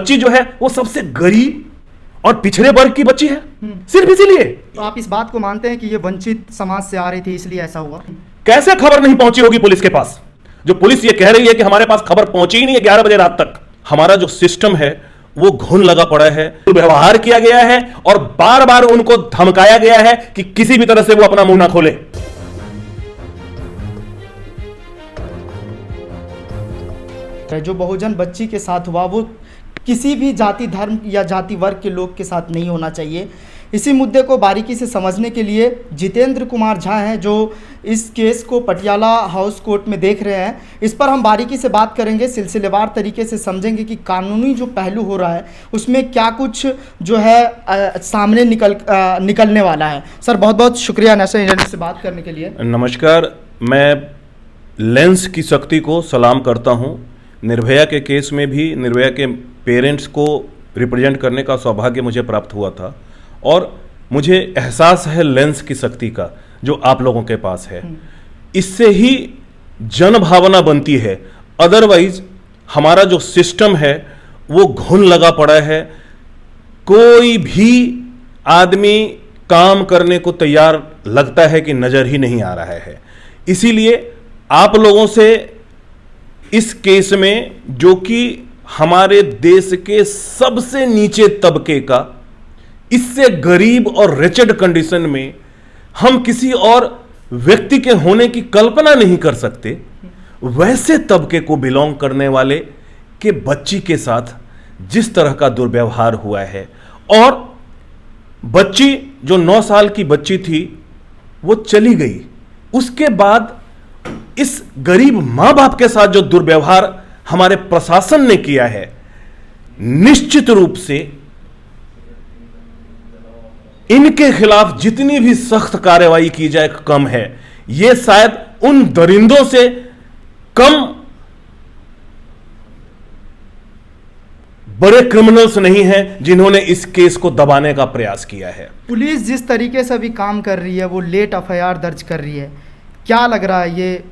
बच्ची जो है वो सबसे गरीब और पिछड़े वर्ग की बच्ची है, सिर्फ इसीलिए। तो आप इस बात को मानते हैं कि ये वंचित समाज से आ रही थी इसलिए ऐसा हुआ? कैसे खबर नहीं पहुंची होगी पुलिस के पास? जो पुलिस ये कह रही है कि हमारे पास खबर पहुंची ही नहीं है 11 बजे रात तक। हमारा जो सिस्टम है वो घुन लगा पड़ा है, व्यवहार किया गया है और बार बार उनको धमकाया गया है कि किसी भी तरह से वो अपना मुंह ना खोले। जो बहुजन बच्ची के साथ हुआ वो किसी भी जाति धर्म या जाति वर्ग के लोग के साथ नहीं होना चाहिए। इसी मुद्दे को बारीकी से समझने के लिए जितेंद्र कुमार झा हैं जो इस केस को पटियाला हाउस कोर्ट में देख रहे हैं। इस पर हम बारीकी से बात करेंगे, सिलसिलेवार तरीके से समझेंगे कि कानूनी जो पहलू हो रहा है उसमें क्या कुछ जो है सामने निकलने वाला है। सर बहुत बहुत शुक्रिया नेशनल इंटरनेट से बात करने के लिए। नमस्कार, मैं लेंस की शक्ति को सलाम करता हूं। निर्भया के केस में भी निर्भया के पेरेंट्स को रिप्रेजेंट करने का सौभाग्य मुझे प्राप्त हुआ था और मुझे एहसास है लेंस की शक्ति का जो आप लोगों के पास है। इससे ही जन भावना बनती है, अदरवाइज हमारा जो सिस्टम है वो घुन लगा पड़ा है। कोई भी आदमी काम करने को तैयार लगता है कि नजर ही नहीं आ रहा है। इसीलिए आप लोगों से इस केस में, जो कि हमारे देश के सबसे नीचे तबके का, इससे गरीब और रिचड कंडीशन में हम किसी और व्यक्ति के होने की कल्पना नहीं कर सकते, वैसे तबके को बिलोंग करने वाले के बच्ची के साथ जिस तरह का दुर्व्यवहार हुआ है, और बच्ची जो 9 साल की बच्ची थी वो चली गई, उसके बाद इस गरीब मां बाप के साथ जो दुर्व्यवहार हमारे प्रशासन ने किया है, निश्चित रूप से इनके खिलाफ जितनी भी सख्त कार्रवाई की जाए कम है। यह शायद उन दरिंदों से कम बड़े क्रिमिनल्स नहीं हैं जिन्होंने इस केस को दबाने का प्रयास किया है। पुलिस जिस तरीके से अभी काम कर रही है वो लेट एफआईआर दर्ज कर रही है, क्या लग रहा है ये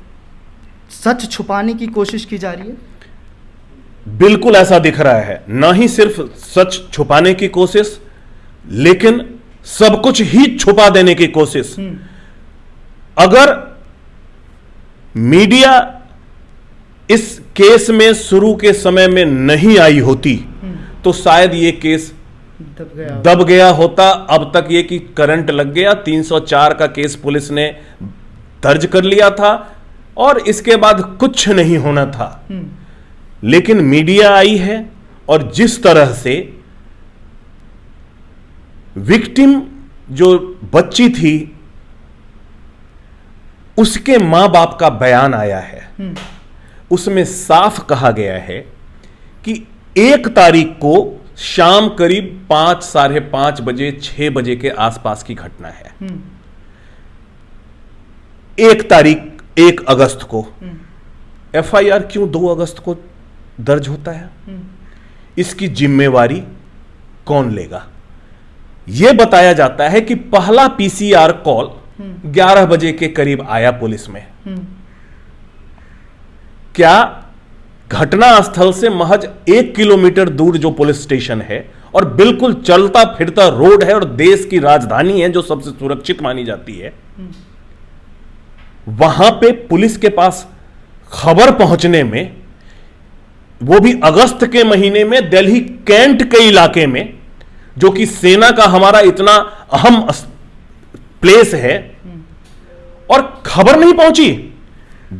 सच छुपाने की कोशिश की जा रही है? बिल्कुल ऐसा दिख रहा है। ना ही सिर्फ सच छुपाने की कोशिश, लेकिन सब कुछ ही छुपा देने की कोशिश। अगर मीडिया इस केस में शुरू के समय में नहीं आई होती तो शायद ये केस दब गया होता। अब तक ये कि करंट लग गया, 304 का केस पुलिस ने दर्ज कर लिया था और इसके बाद कुछ नहीं होना था। लेकिन मीडिया आई है और जिस तरह से विक्टिम जो बच्ची थी उसके मां बाप का बयान आया है, उसमें साफ कहा गया है कि 1 तारीख को शाम करीब 5, साढ़े 5 बजे 6 बजे के आसपास की घटना है। 1 तारीख 1 अगस्त को एफआईआर क्यों 2 अगस्त को दर्ज होता है? इसकी जिम्मेवारी कौन लेगा? यह बताया जाता है कि पहला पीसीआर कॉल 11 बजे के करीब आया पुलिस में। क्या घटना स्थल से महज 1 किलोमीटर दूर जो पुलिस स्टेशन है और बिल्कुल चलता फिरता रोड है और देश की राजधानी है जो सबसे सुरक्षित मानी जाती है, वहां पे पुलिस के पास खबर पहुंचने में, वो भी अगस्त के महीने में दिल्ली कैंट के इलाके में, जो कि सेना का हमारा इतना अहम प्लेस है, और खबर नहीं पहुंची।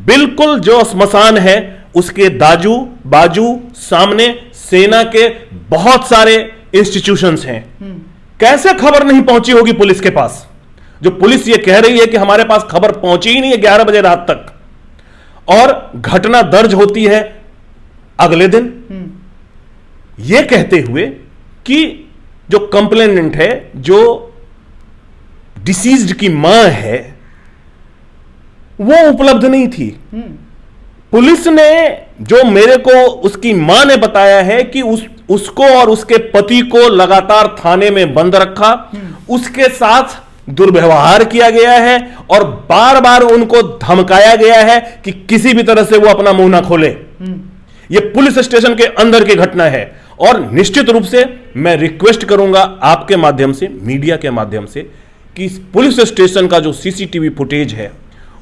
बिल्कुल जो स्मशान है उसके दाजू बाजू सामने सेना के बहुत सारे इंस्टीट्यूशंस हैं। कैसे खबर नहीं पहुंची होगी पुलिस के पास? जो पुलिस ये कह रही है कि हमारे पास खबर पहुंची ही नहीं है 11 बजे रात तक, और घटना दर्ज होती है अगले दिन, यह कहते हुए कि जो कंप्लेनेंट है, जो डिसीज्ड की मां है, वो उपलब्ध नहीं थी। पुलिस ने, जो मेरे को उसकी मां ने बताया है कि उसको और उसके पति को लगातार थाने में बंद रखा, उसके साथ दुर्व्यवहार किया गया है और बार बार उनको धमकाया गया है कि किसी भी तरह से वो अपना मुंह ना खोले। यह पुलिस स्टेशन के अंदर की घटना है और निश्चित रूप से मैं रिक्वेस्ट करूंगा आपके माध्यम से, मीडिया के माध्यम से, कि पुलिस स्टेशन का जो सीसीटीवी फुटेज है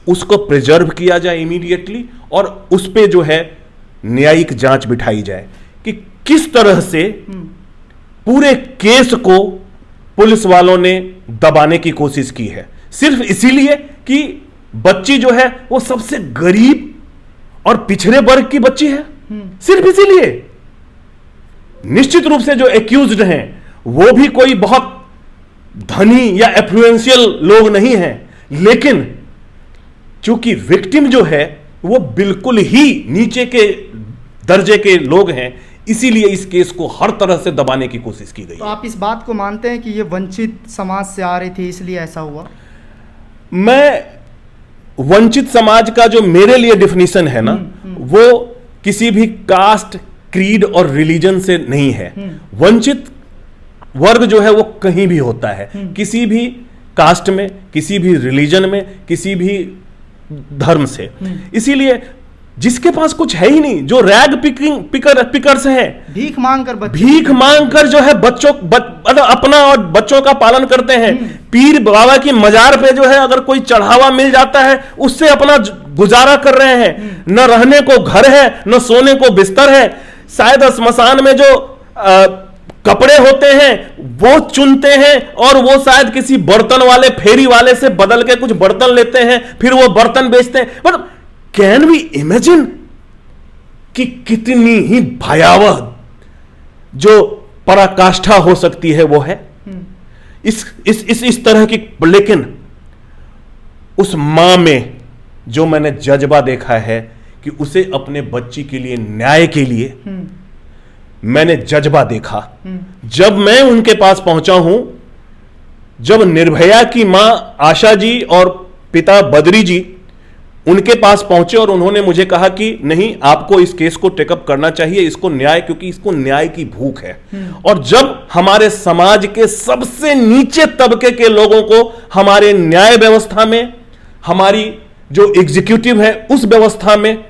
उसको प्रिजर्व किया जाए इमीडिएटली, और उस पे जो है न्यायिक जांच बिठाई जाए कि किस तरह से पूरे केस को पुलिस वालों ने दबाने की कोशिश की है, सिर्फ इसीलिए कि बच्ची जो है वो सबसे गरीब और पिछड़े वर्ग की बच्ची है, सिर्फ इसीलिए। निश्चित रूप से जो एक्यूज्ड हैं वो भी कोई बहुत धनी या एफ्लुएंशियल लोग नहीं हैं, लेकिन चूंकि विक्टिम जो है वो बिल्कुल ही नीचे के दर्जे के लोग हैं, इसीलिए इस केस को हर तरह से दबाने की कोशिश की गई। तो आप इस बात को मानते हैं कि ये वंचित समाज से आ रही थी इसलिए ऐसा हुआ? मैं वंचित समाज का जो मेरे लिए डिफिनीशन है ना, वो किसी भी कास्ट, क्रीड और रिलीजन से नहीं है। वंचित वर्ग जो है वो कहीं भी होता है, किसी भी कास्ट में, किसी भी रिलीजन में, किसी भी धर्म से। इसीलिए जिसके पास कुछ है ही नहीं, जो रैग पिकर्स है, भीख मांग कर जो है अपना और बच्चों का पालन करते हैं। पीर बाबा की मजार पे जो है अगर कोई चढ़ावा मिल जाता है उससे अपना गुजारा कर रहे हैं। न रहने को घर है, न सोने को बिस्तर है। शायद स्मशान में जो कपड़े होते हैं वो चुनते हैं, और वो शायद किसी बर्तन वाले, फेरी वाले से बदल के कुछ बर्तन लेते हैं, फिर वो बर्तन बेचते हैं। मतलब कैन वी इमेजिन कि कितनी ही भयावह जो पराकाष्ठा हो सकती है वो है इस तरह की। लेकिन उस मां में जो मैंने जज्बा देखा है कि उसे अपने बच्ची के लिए, न्याय के लिए मैंने जज्बा देखा। जब मैं उनके पास पहुंचा हूं, जब निर्भया की मां आशा जी और पिता बद्री जी उनके पास पहुंचे और उन्होंने मुझे कहा कि नहीं, आपको इस केस को टेकअप करना चाहिए, इसको न्याय, क्योंकि इसको न्याय की भूख है। और जब हमारे समाज के सबसे नीचे तबके के लोगों को हमारे न्याय व्यवस्था में, हमारी जो एग्जीक्यूटिव है उस व्यवस्था में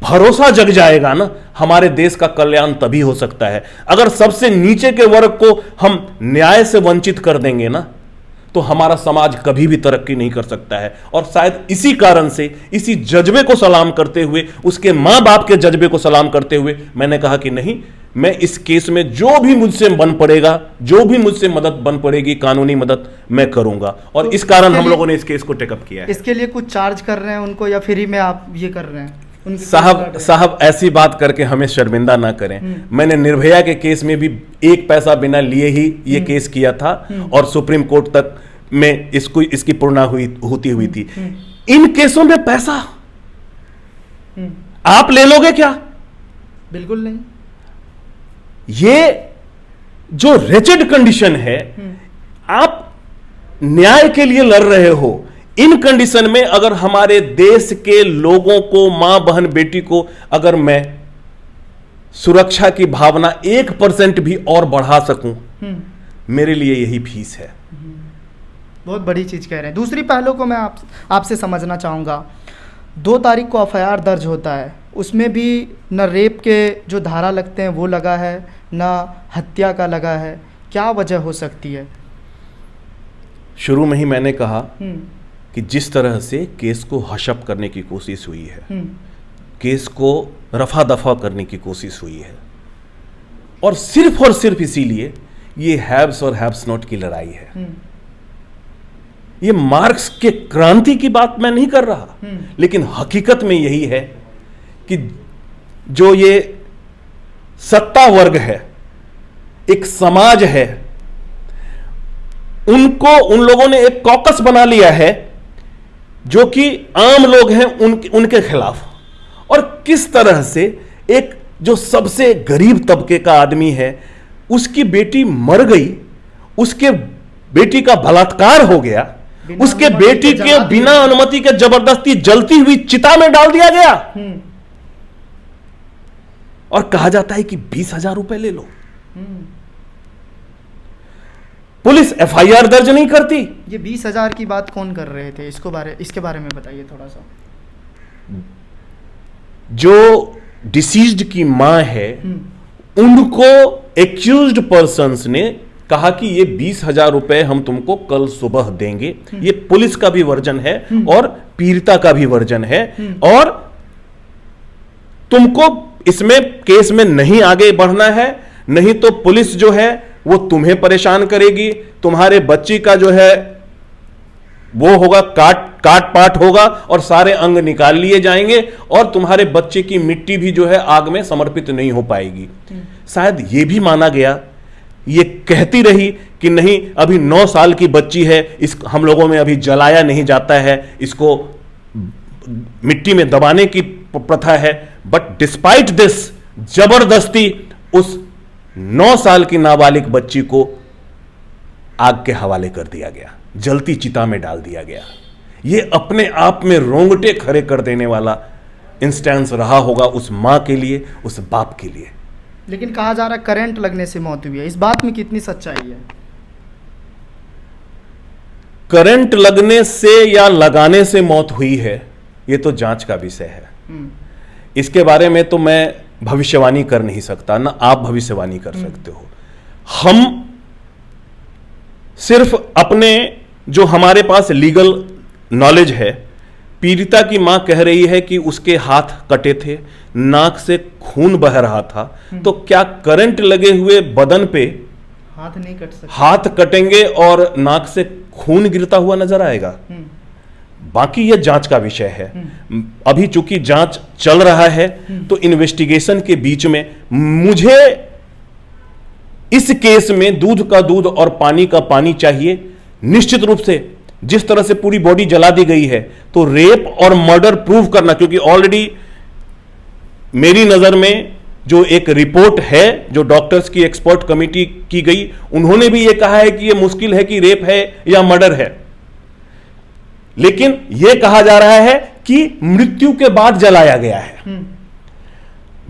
भरोसा जग जाएगा ना, हमारे देश का कल्याण तभी हो सकता है। अगर सबसे नीचे के वर्ग को हम न्याय से वंचित कर देंगे ना, तो हमारा समाज कभी भी तरक्की नहीं कर सकता है। और शायद इसी कारण से, इसी जज्बे को सलाम करते हुए, उसके मां बाप के जज्बे को सलाम करते हुए मैंने कहा कि नहीं, मैं इस केस में जो भी मुझसे बन पड़ेगा, जो भी मुझसे मदद बन पड़ेगी, कानूनी मदद, मैं करूंगा। और तो इस कारण हम लोगों ने इस केस को टेकअप किया है। इसके लिए कुछ चार्ज कर रहे हैं उनको, या फ्री में आप ये कर रहे हैं? साहब ऐसी बात करके हमें शर्मिंदा ना करें। मैंने निर्भया के केस में भी 1 पैसा बिना लिए ही ये केस किया था, और सुप्रीम कोर्ट तक में इसकी पूर्णता होती हुई थी। इन केसों में पैसा आप ले लोगे क्या? बिल्कुल नहीं। ये जो रेचेड कंडीशन है, आप न्याय के लिए लड़ रहे हो, इन कंडीशन में अगर हमारे देश के लोगों को, मां बहन बेटी को, अगर मैं सुरक्षा की भावना 1% भी और बढ़ा सकूं, मेरे लिए यही फीस है। बहुत बड़ी चीज कह रहे हैं। दूसरी पहलू को मैं आपसे समझना चाहूंगा। 2 तारीख को एफआईआर दर्ज होता है, उसमें भी न रेप के जो धारा लगते हैं वो लगा है, न हत्या का लगा है। क्या वजह हो सकती है? शुरू में ही मैंने कहा कि जिस तरह से केस को हशअप करने की कोशिश हुई है, केस को रफा दफा करने की कोशिश हुई है, और सिर्फ इसीलिए ये हैव्स और हैव्स नॉट की लड़ाई है। ये मार्क्स के क्रांति की बात मैं नहीं कर रहा, लेकिन हकीकत में यही है कि जो ये सत्ता वर्ग है, एक समाज है, उन लोगों ने एक कॉकस बना लिया है जो कि आम लोग हैं उनके खिलाफ। और किस तरह से एक जो सबसे गरीब तबके का आदमी है, उसकी बेटी मर गई, उसके बेटी का बलात्कार हो गया, उसके बेटी के बिना अनुमति के जबरदस्ती जलती हुई चिता में डाल दिया गया, और कहा जाता है कि 20,000 रुपए ले लो। पुलिस एफआईआर दर्ज नहीं करती। ये 20,000 की बात कौन कर रहे थे? इसके बारे में बताइए थोड़ा सा। जो डिसीज्ड की मां है, उनको एक्यूज्ड पर्सन्स ने कहा कि ये 20,000 रुपए हम तुमको कल सुबह देंगे। ये पुलिस का भी वर्जन है और पीड़िता का भी वर्जन है, और तुमको इसमें केस में नहीं आगे बढ़ना है, नहीं तो पुलिस जो है वो तुम्हें परेशान करेगी, तुम्हारे बच्ची का जो है वो होगा काट पाट होगा और सारे अंग निकाल लिए जाएंगे और तुम्हारे बच्चे की मिट्टी भी जो है आग में समर्पित नहीं हो पाएगी। शायद ये भी माना गया, ये कहती रही कि नहीं अभी 9 साल की बच्ची है, इस हम लोगों में अभी जलाया नहीं जाता है, इसको मिट्टी में दबाने की प्रथा है। बट डिस्पाइट दिस जबरदस्ती उस 9 साल की नाबालिग बच्ची को आग के हवाले कर दिया गया, जलती चिता में डाल दिया गया। यह अपने आप में रोंगटे खड़े कर देने वाला इंस्टेंस रहा होगा उस मां के लिए, उस बाप के लिए। लेकिन कहा जा रहा है करंट लगने से मौत हुई है, इस बात में कितनी सच्चाई है? करंट लगने से या लगाने से मौत हुई है यह तो जांच का विषय है। इसके बारे में तो मैं भविष्यवाणी कर नहीं सकता, ना आप भविष्यवाणी कर सकते हो। हम सिर्फ अपने जो हमारे पास लीगल नॉलेज है, पीड़िता की मां कह रही है कि उसके हाथ कटे थे, नाक से खून बह रहा था, तो क्या करंट लगे हुए बदन पे हाथ नहीं कट सकते? हाथ कटेंगे और नाक से खून गिरता हुआ नजर आएगा? बाकी यह जांच का विषय है। अभी चूंकि जांच चल रहा है तो इन्वेस्टिगेशन के बीच में मुझे इस केस में दूध का दूध और पानी का पानी चाहिए। निश्चित रूप से जिस तरह से पूरी बॉडी जला दी गई है तो रेप और मर्डर प्रूव करना, क्योंकि ऑलरेडी मेरी नजर में जो एक रिपोर्ट है जो डॉक्टर्स की एक्सपर्ट कमेटी की गई, उन्होंने भी यह कहा है कि यह मुश्किल है कि रेप है या मर्डर है, लेकिन यह कहा जा रहा है कि मृत्यु के बाद जलाया गया है।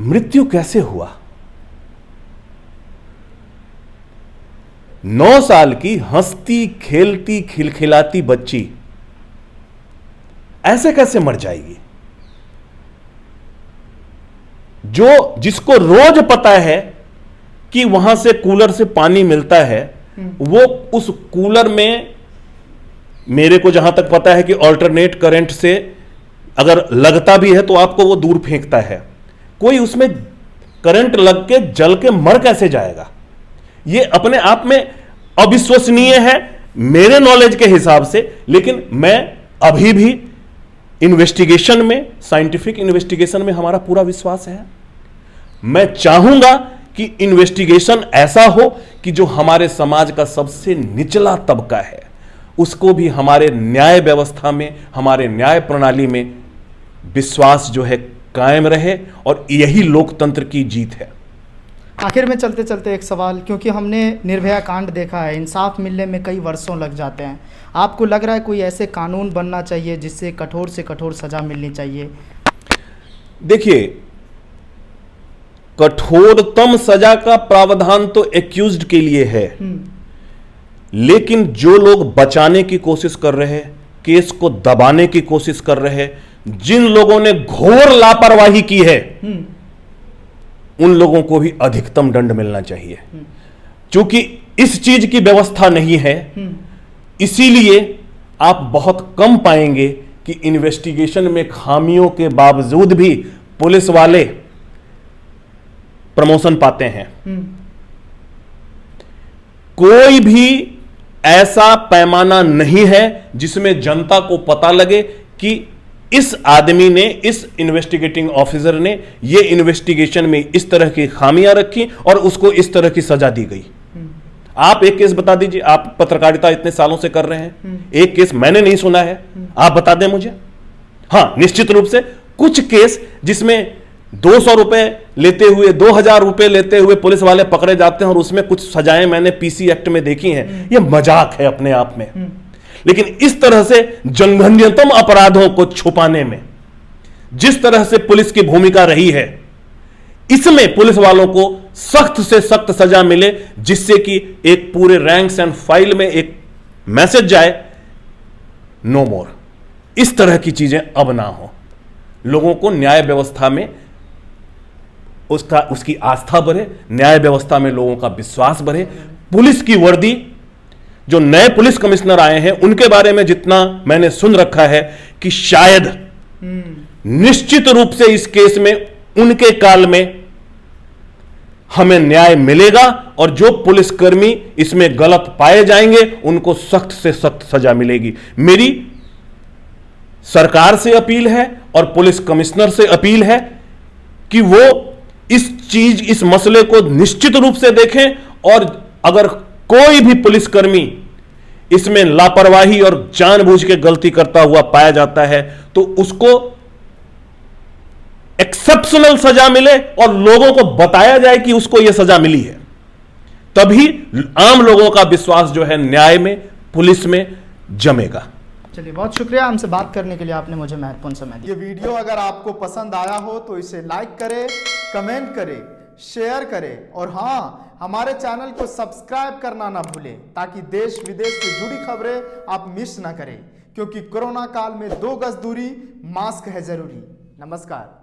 मृत्यु कैसे हुआ? 9 साल की हंसती खेलती खिलखिलाती बच्ची ऐसे कैसे मर जाएगी? जिसको रोज पता है कि वहां से कूलर से पानी मिलता है, वो उस कूलर में, मेरे को जहां तक पता है कि अल्टरनेट करंट से अगर लगता भी है तो आपको वो दूर फेंकता है। कोई उसमें करंट लग के जल के मर कैसे जाएगा? ये अपने आप में अविश्वसनीय है मेरे नॉलेज के हिसाब से। लेकिन मैं अभी भी इन्वेस्टिगेशन में, साइंटिफिक इन्वेस्टिगेशन में हमारा पूरा विश्वास है। मैं चाहूंगा कि इन्वेस्टिगेशन ऐसा हो कि जो हमारे समाज का सबसे निचला तबका है उसको भी हमारे न्याय व्यवस्था में, हमारे न्याय प्रणाली में विश्वास जो है कायम रहे, और यही लोकतंत्र की जीत है। आखिर में चलते चलते एक सवाल, क्योंकि हमने निर्भया कांड देखा है, इंसाफ मिलने में कई वर्षों लग जाते हैं। आपको लग रहा है कोई ऐसे कानून बनना चाहिए जिससे कठोर से कठोर सजा मिलनी चाहिए? देखिए, कठोरतम सजा का प्रावधान तो एक्यूज्ड के लिए है, लेकिन जो लोग बचाने की कोशिश कर रहे हैं, केस को दबाने की कोशिश कर रहे हैं, जिन लोगों ने घोर लापरवाही की है, उन लोगों को भी अधिकतम दंड मिलना चाहिए। क्योंकि इस चीज की व्यवस्था नहीं है, इसीलिए आप बहुत कम पाएंगे कि इन्वेस्टिगेशन में खामियों के बावजूद भी पुलिस वाले प्रमोशन पाते हैं। कोई भी ऐसा पैमाना नहीं है जिसमें जनता को पता लगे कि इस आदमी ने, इस इन्वेस्टिगेटिंग ऑफिसर ने ये इन्वेस्टिगेशन में इस तरह की खामियां रखी और उसको इस तरह की सजा दी गई। आप एक केस बता दीजिए, आप पत्रकारिता इतने सालों से कर रहे हैं, एक केस मैंने नहीं सुना है, आप बता दें मुझे। हां, निश्चित रूप से कुछ केस जिसमें 200 रुपए लेते हुए, 2000 रुपए लेते हुए पुलिस वाले पकड़े जाते हैं और उसमें कुछ सजाएं मैंने पीसी एक्ट में देखी हैं, यह मजाक है अपने आप में। लेकिन इस तरह से जघन्यतम अपराधों को छुपाने में जिस तरह से पुलिस की भूमिका रही है, इसमें पुलिस वालों को सख्त से सख्त सजा मिले, जिससे कि एक पूरे रैंक्स एंड फाइल में एक मैसेज जाए, नो मोर। इस तरह की चीजें अब ना हो, लोगों को न्याय व्यवस्था में उसकी आस्था बढ़े, न्याय व्यवस्था में लोगों का विश्वास बढ़े। पुलिस की वर्दी, जो नए पुलिस कमिश्नर आए हैं उनके बारे में जितना मैंने सुन रखा है कि शायद निश्चित रूप से इस केस में उनके काल में हमें न्याय मिलेगा और जो पुलिसकर्मी इसमें गलत पाए जाएंगे उनको सख्त से सख्त सजा मिलेगी। मेरी सरकार से अपील है और पुलिस कमिश्नर से अपील है कि वो इस मसले को निश्चित रूप से देखें और अगर कोई भी पुलिसकर्मी इसमें लापरवाही और जानबूझ के गलती करता हुआ पाया जाता है तो उसको एक्सेप्शनल सजा मिले और लोगों को बताया जाए कि उसको यह सजा मिली है। तभी आम लोगों का विश्वास जो है न्याय में, पुलिस में जमेगा। चलिए, बहुत शुक्रिया हमसे बात करने के लिए, आपने मुझे महत्वपूर्ण समय दिया। ये वीडियो अगर आपको पसंद आया हो तो इसे लाइक करें, कमेंट करें, शेयर करें और हाँ, हमारे चैनल को सब्सक्राइब करना ना भूलें ताकि देश विदेश से जुड़ी खबरें आप मिस ना करें, क्योंकि कोरोना काल में 2 गज दूरी, मास्क है जरूरी। नमस्कार।